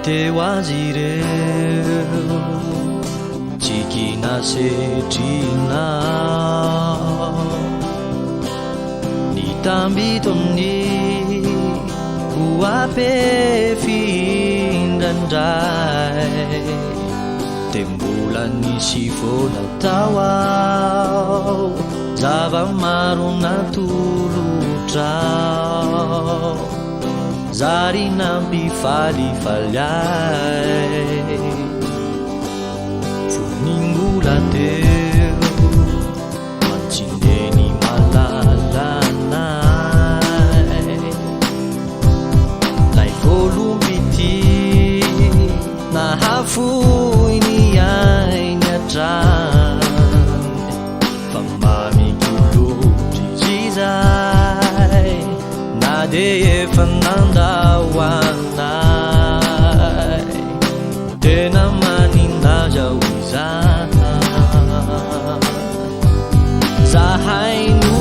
대화지래요 지기나 세지나 니 담비돈니 구앞에 핀단다이 tembulan sifona tawau zava-maru natulutrao zari nampi fali-faliai funingula teu mancindeni malalanai lai volumpiti na hafui ni ai nyatran famami kulu jizai na de fananda wanai tena maninda jauza zahai nu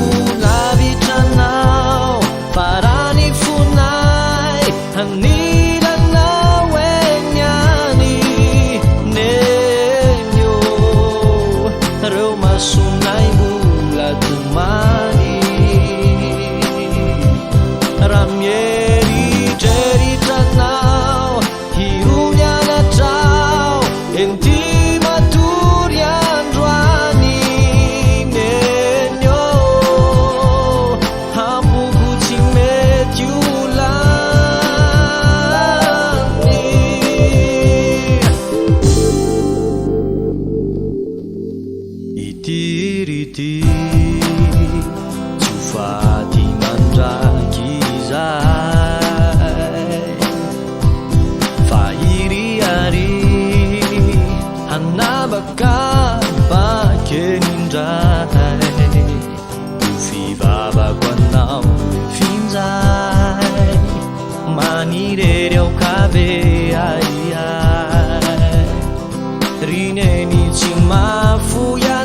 lavi chanau parani funai hani sunai mula tumani ramieri cerita nau hirunya natau enti maturian ruani nenyo hapu kuci metyulani itiriti Sufati mandrakizai Fahiri-ari Hanabaka pakenindrai Tufi baba kwanau finzai Manirereu kabe ai ai Rineni chimafuya